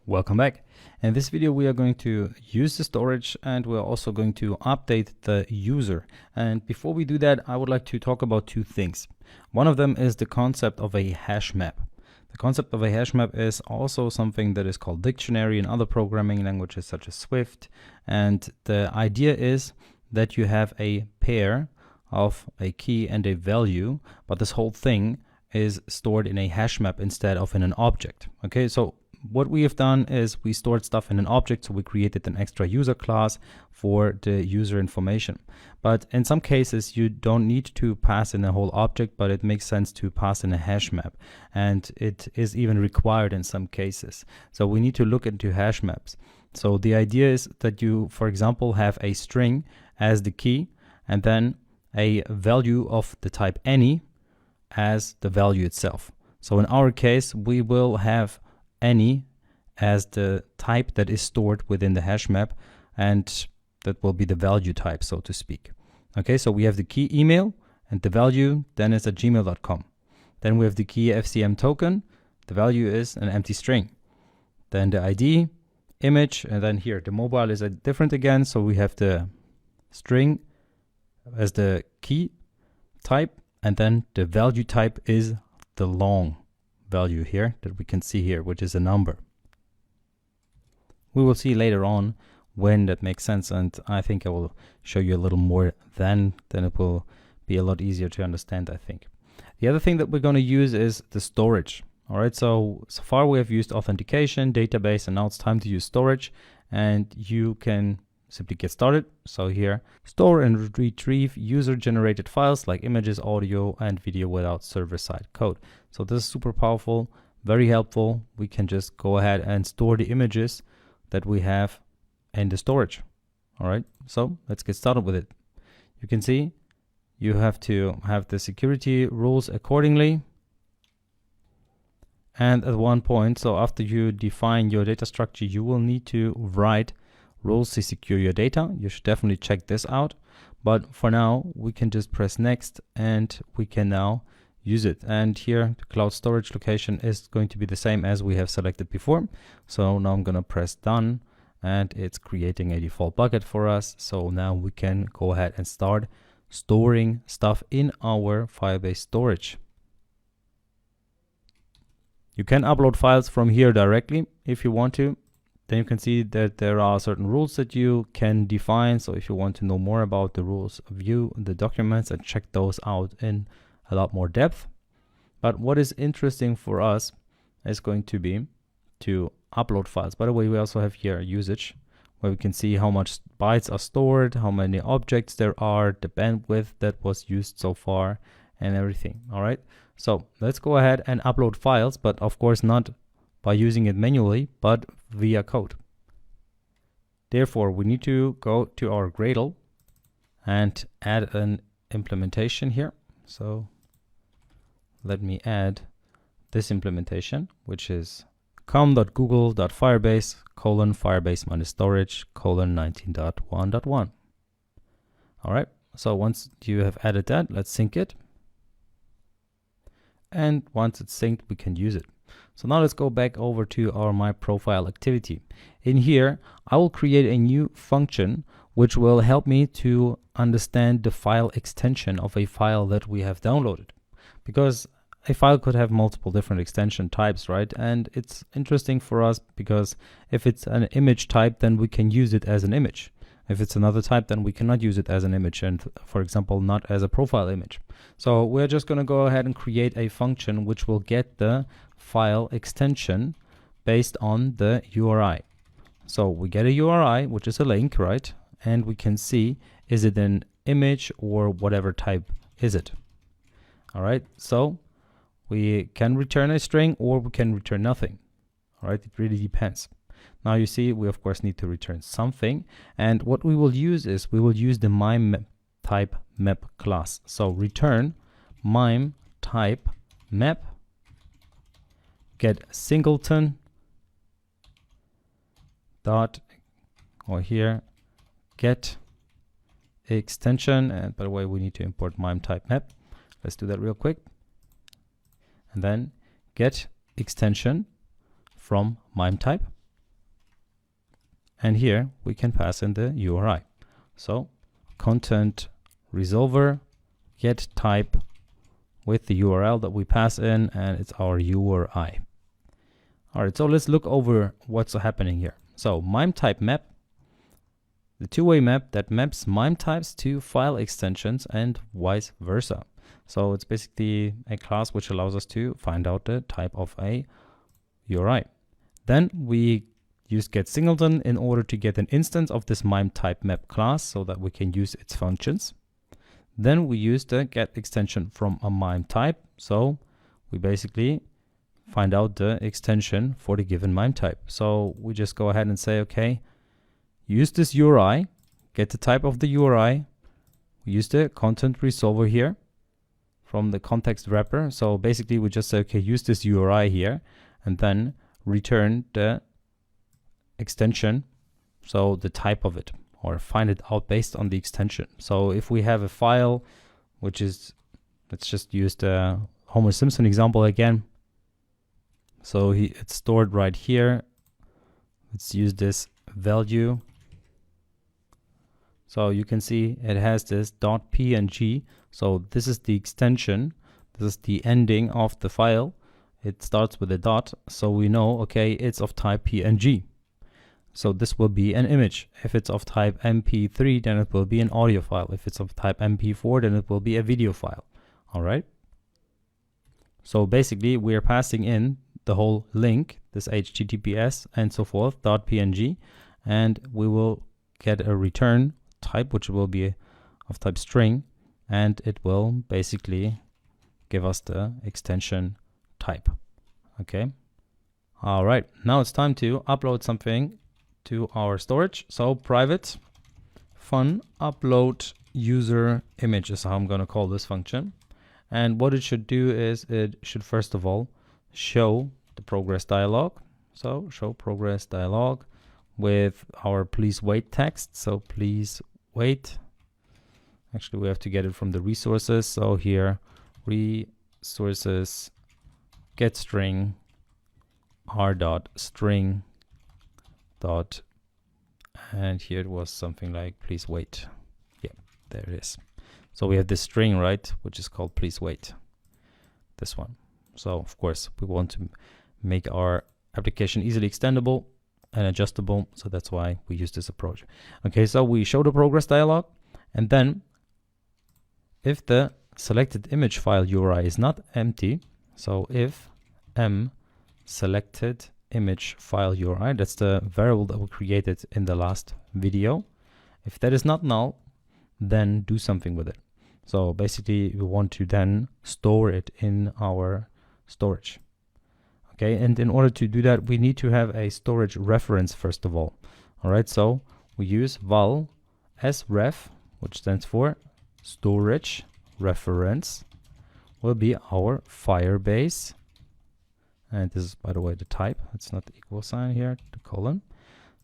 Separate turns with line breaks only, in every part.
Welcome back. In this video we are going to use the storage and we're also going to update the user. And before we do that, I would like to talk about two things. One of them is the concept of a hash map. The concept of a hash map is also something that is called dictionary in other programming languages such as Swift. And the idea is that you have a pair of a key and a value, but this whole thing is stored in a hash map instead of in an object. Okay, so what we have done is we stored stuff in an object, so we created an extra user class for the user information. But in some cases you don't need to pass in a whole object, but it makes sense to pass in a hash map, and it is even required in some cases. So we need to look into hash maps. So the idea is that you, for example, have a string as the key and then a value of the type any as the value itself. So in our case we will have any as the type that is stored within the hash map, and that will be the value type, so to speak. Okay, so we have the key email and the value then is at gmail.com. Then we have the key FCM token, the value is an empty string. Then the ID, image, and then here the mobile is different again, so we have the string as the key type, and then the value type is the long value here that we can see here, which is a number. We will see later on when that makes sense, and I think I will show you a little more then it will be a lot easier to understand, I think. The other thing that we're going to use is the storage. All right, so far we have used authentication, database, and now it's time to use storage, and you can simply get started. So here, store and retrieve user-generated files like images, audio, and video without server-side code. So this is super powerful, very helpful. We can just go ahead and store the images that we have in the storage. All right, so let's get started with it. You can see you have to have the security rules accordingly. And at one point, so after you define your data structure, you will need to write rules to secure your data. You should definitely check this out. But for now, we can just press next and we can now use it. And here, the cloud storage location is going to be the same as we have selected before. So now I'm going to press done and it's creating a default bucket for us. So now we can go ahead and start storing stuff in our Firebase storage. You can upload files from here directly if you want to. Then you can see that there are certain rules that you can define. So if you want to know more about the rules, view the documents and check those out in a lot more depth. But what is interesting for us is going to be to upload files. By the way, we also have here usage, where we can see how much bytes are stored, how many objects there are, the bandwidth that was used so far, and everything. All right, so let's go ahead and upload files, but of course not by using it manually, but via code. Therefore, we need to go to our Gradle and add an implementation here. So let me add this implementation, which is com.google.firebase:/firebase-storage:19.1.1. All right, so once you have added that, let's sync it. And once it's synced, we can use it. So now let's go back over to our My Profile activity. In here, I will create a new function which will help me to understand the file extension of a file that we have downloaded. Because a file could have multiple different extension types, right? And it's interesting for us because if it's an image type, then we can use it as an image. If it's another type, then we cannot use it as an image and, for example, not as a profile image. So we're just going to go ahead and create a function which will get the file extension based on the URI. So we get a URI, which is a link, right? And we can see, is it an image or whatever type is it? All right, so we can return a string or we can return nothing. All right, it really depends. Now you see, we of course need to return something, and what we will use is we will use the MIME type map class. So return MIME type map, get singleton dot, or here get extension, and by the way we need to import MIME type map. Let's do that real quick, and then get extension from MIME type. and here we can pass in the URI. So content resolver get type with the URL that we pass in, and it's our URI. All right, so let's look over what's happening here. So MIME type map, the two-way map that maps MIME types to file extensions and vice versa. So it's basically a class which allows us to find out the type of a URI. Then we use getSingleton in order to get an instance of this MIME type map class so that we can use its functions. Then we use the get extension from a MIME type. So we basically find out the extension for the given MIME type. So we just go ahead and say, okay, use this URI, get the type of the URI, we use the content resolver here from the context wrapper. So basically we just say, okay, use this URI here, and then return the extension, so the type of it, or find it out based on the extension. So if we have a file, which is, let's just use the Homer Simpson example again. So it's stored right here. Let's use this value. So you can see it has this .png. So this is the extension. This is the ending of the file. It starts with a dot. So we know, okay, it's of type PNG. So this will be an image. If it's of type MP3, then it will be an audio file. If it's of type MP4, then it will be a video file. All right. So basically we are passing in the whole link, this HTTPS and so forth, .png, and we will get a return type, which will be of type string, and it will basically give us the extension type. Okay. All right. Now it's time to upload something to our storage. So private fun upload user image is how I'm going to call this function. And what it should do is it should first of all show the progress dialog. So show progress dialog with our please wait text. So please wait. Actually, we have to get it from the resources. So here, resources get string r.string dot, and here it was something like please wait. Yeah, there it is. So we have this string, right, which is called please wait, this one. So of course we want to make our application easily extendable and adjustable, so that's why we use this approach. Okay, so we show the progress dialog, and then if the selected image file URI is not empty, so if m selected image file URI, that's the variable that we created in the last video, if that is not null, then do something with it. So basically we want to then store it in our storage. Okay, and in order to do that, we need to have a storage reference first of all. All right, so we use val sref, which stands for storage reference, will be our Firebase. And this is, by the way, the type. It's not the equal sign here, the colon.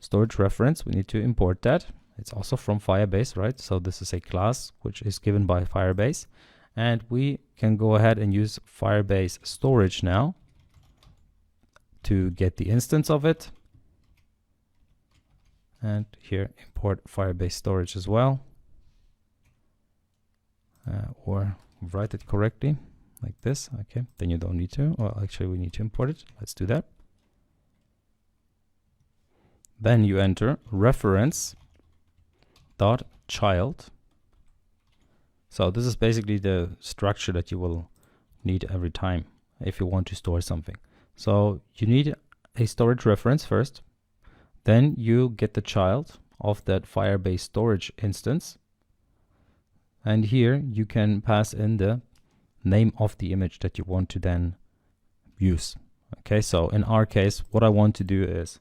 Storage reference, we need to import that. It's also from Firebase, right? So this is a class which is given by Firebase. And we can go ahead and use Firebase storage now to get the instance of it. And here, import Firebase storage as well. Or write it correctly like this. Okay, then you don't need to. Well, actually, we need to import it. Let's do that. Then you enter reference dot child. So this is basically the structure that you will need every time if you want to store something. So you need a storage reference first, then you get the child of that Firebase storage instance, and here you can pass in the name of the image that you want to then use. Okay, so in our case, what I want to do is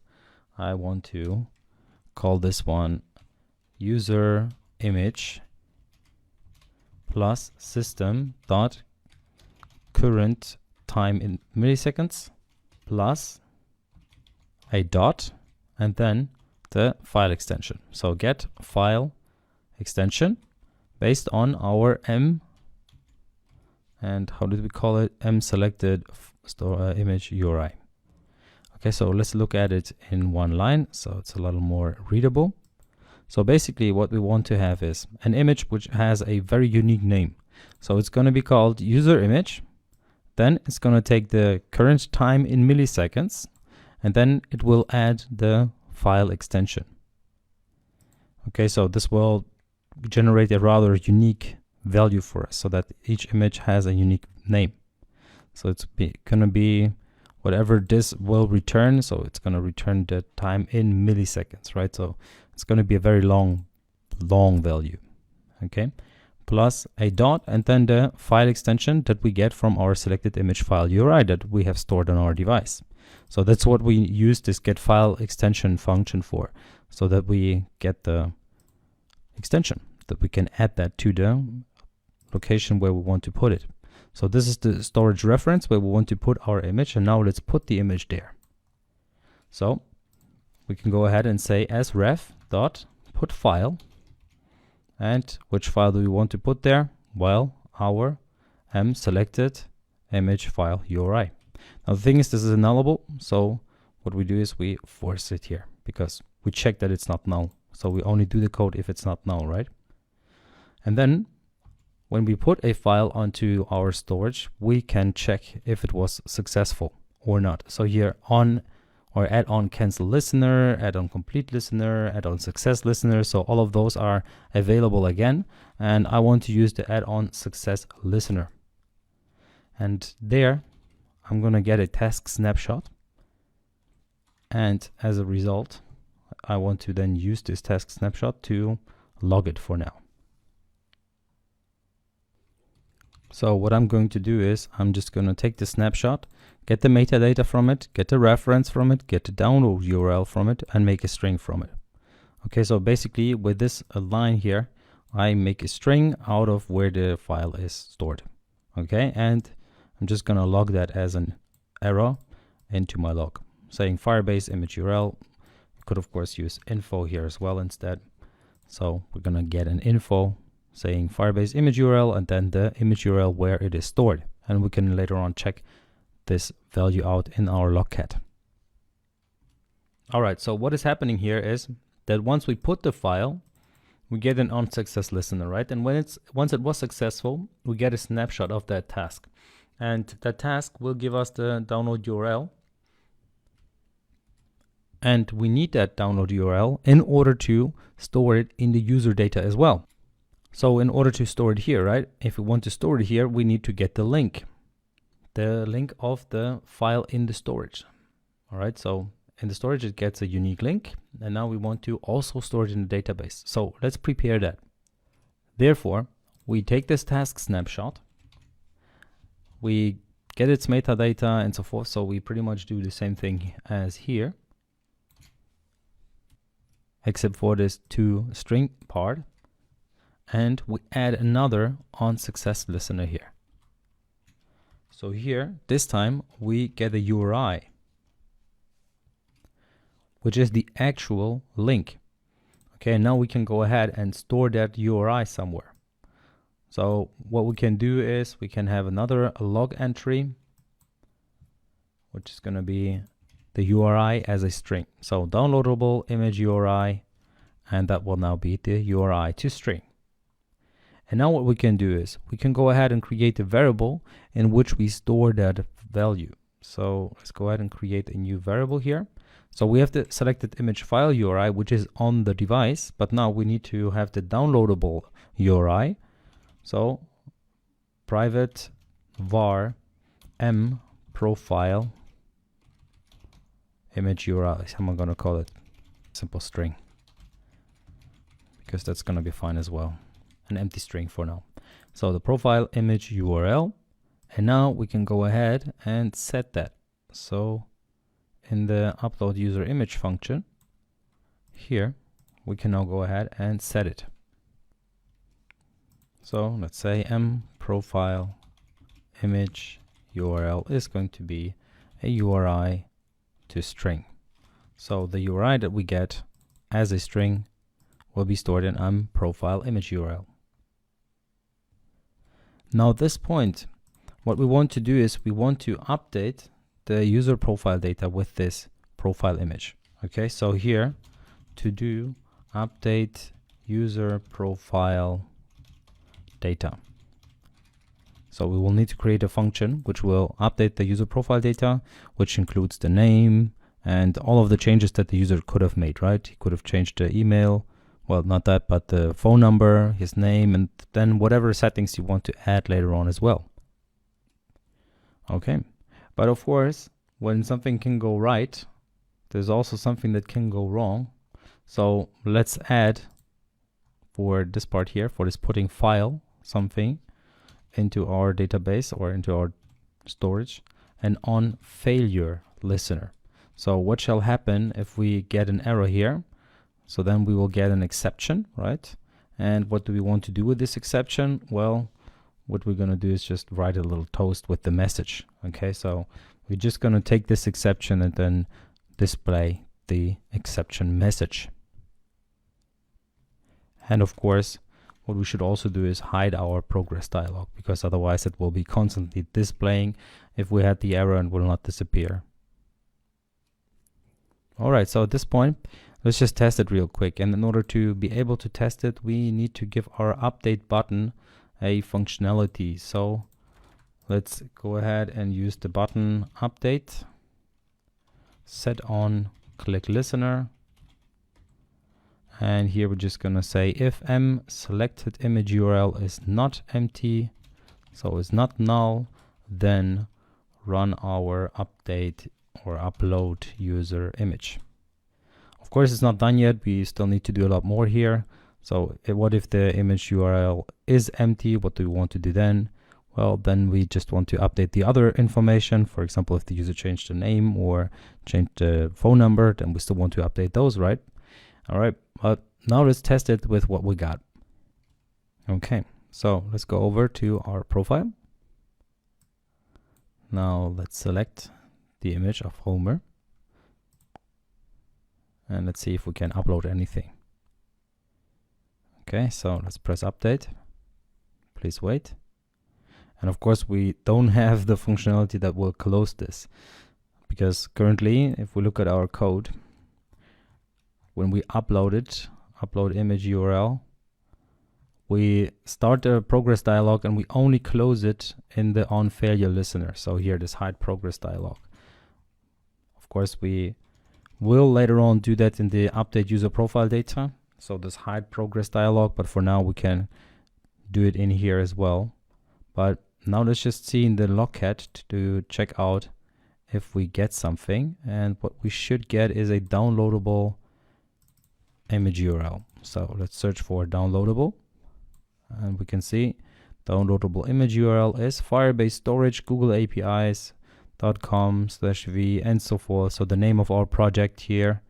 I want to call this one user image plus system dot current time in milliseconds plus a dot and then the file extension. So get file extension based on our m, and how did we call it? M selected image URI. Okay, so let's look at it in one line so it's a little more readable. So basically what we want to have is an image which has a very unique name. So it's going to be called user image. Then it's going to take the current time in milliseconds, and then it will add the file extension. Okay, so this will generate a rather unique value for us so that each image has a unique name. So it's going to be whatever this will return. So it's going to return the time in milliseconds, right? So it's going to be a very long value. Okay, plus a dot and then the file extension that we get from our selected image file URI that we have stored on our device. So that's what we use this get file extension function for, so that we get the extension, that we can add that to the location where we want to put it. So this is the storage reference where we want to put our image, and now let's put the image there. So we can go ahead and say as ref dot put file, and which file do we want to put there? Well, our selected image file URI. Now the thing is, this is nullable, so what we do is we force it here because we check that it's not null. So we only do the code if it's not null, right? And then when we put a file onto our storage, we can check if it was successful or not. So here on or add on cancel listener, add on complete listener, add on success listener. So all of those are available again. And I want to use the add on success listener. And there I'm going to get a task snapshot. And as a result, I want to then use this task snapshot to log it for now. So what I'm going to do is I'm just going to take the snapshot, get the metadata from it, get the reference from it, get the download URL from it, and make a string from it. Okay, so basically with this line here, I make a string out of where the file is stored. Okay, and I'm just going to log that as an error into my log, saying Firebase image URL. You could of course use info here as well instead. So we're going to get an info saying Firebase image URL and then the image URL where it is stored. And we can later on check this value out in our logcat. All right, so what is happening here is that once we put the file, we get an on success listener, right? And once it was successful, we get a snapshot of that task. And that task will give us the download URL. And we need that download URL in order to store it in the user data as well. So in order to store it here, right? If we want to store it here, we need to get the link of the file in the storage. All right, so in the storage, it gets a unique link. And now we want to also store it in the database. So let's prepare that. Therefore, we take this task snapshot, we get its metadata and so forth. So we pretty much do the same thing as here, except for this toString part. And we add another on success listener here. So here, this time we get a URI, which is the actual link. Okay, now we can go ahead and store that URI somewhere. So what we can do is we can have another log entry, which is going to be the URI as a string. So downloadable image URI, and that will now be the URI to string. And now what we can do is we can go ahead and create a variable in which we store that value. So let's go ahead and create a new variable here. So we have the selected image file URI, which is on the device, but now we need to have the downloadable URI. So private var m profile image URI. I'm going to call it simple string, because that's going to be fine as well. An empty string for now. So the profile image URL, and now we can go ahead and set that. So in the upload user image function here, we can now go ahead and set it. So let's say m profile image URL is going to be a URI to string. So the URI that we get as a string will be stored in m profile image URL. Now at this point, what we want to do is we want to update the user profile data with this profile image. Okay, so here to do update user profile data. So we will need to create a function which will update the user profile data, which includes the name and all of the changes that the user could have made, right? He could have changed the email, well, not that, but the phone number, his name, and then whatever settings you want to add later on as well. Okay, but of course, when something can go right, there's also something that can go wrong. So let's add for this part here, for this putting file something into our database or into our storage, an on failure listener. So what shall happen if we get an error here? So then we will get an exception, right? And what do we want to do with this exception? Well, what we're going to do is just write a little toast with the message. Okay, so we're just going to take this exception and then display the exception message. And of course, what we should also do is hide our progress dialog, because otherwise it will be constantly displaying if we had the error and will not disappear. All right, so at this point, let's just test it real quick. And in order to be able to test it, we need to give our update button a functionality. So let's go ahead and use the button update, set on click listener. And here we're just going to say if m selected image URL is not empty, so it's not null, then run our update or upload user image. Of course, it's not done yet. We still need to do a lot more here. So what if the image URL is empty? What do we want to do then? Well, then we just want to update the other information. For example, if the user changed the name or changed the phone number, then we still want to update those, right? All right, but now let's test it with what we got. Okay, so let's go over to our profile. Now let's select the image of Homer. And let's see if we can upload anything. Okay, so let's press update. Please wait. And of course, we don't have the functionality that will close this, because currently, if we look at our code, when we upload it, upload image URL, we start the progress dialog and we only close it in the on failure listener. So here, this hide progress dialog. Of course, we will later on do that in the update user profile data. So this hide progress dialog, but for now we can do it in here as well. But now let's just see in the logcat to check out if we get something. And what we should get is a downloadable image URL. So let's search for downloadable, and we can see downloadable image URL is Firebase storage Google APIs.com/v and so forth. So the name of our project here,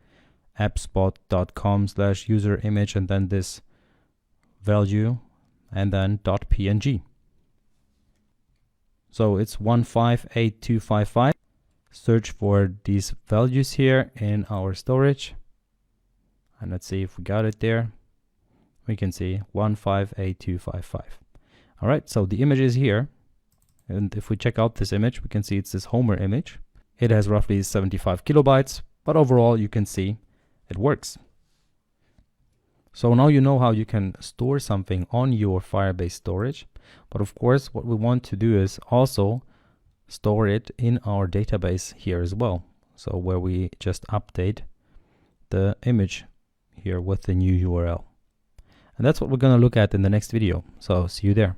appspot.com/user image, and then this value, and then .png. So it's 158255. Search for these values here in our storage. And let's see if we got it there. We can see 158255. All right, so the image is here. And if we check out this image, we can see it's this Homer image. It has roughly 75 kilobytes, but overall you can see it works. So now you know how you can store something on your Firebase storage. But of course, what we want to do is also store it in our database here as well. So where we just update the image here with the new URL. And that's what we're going to look at in the next video. So see you there.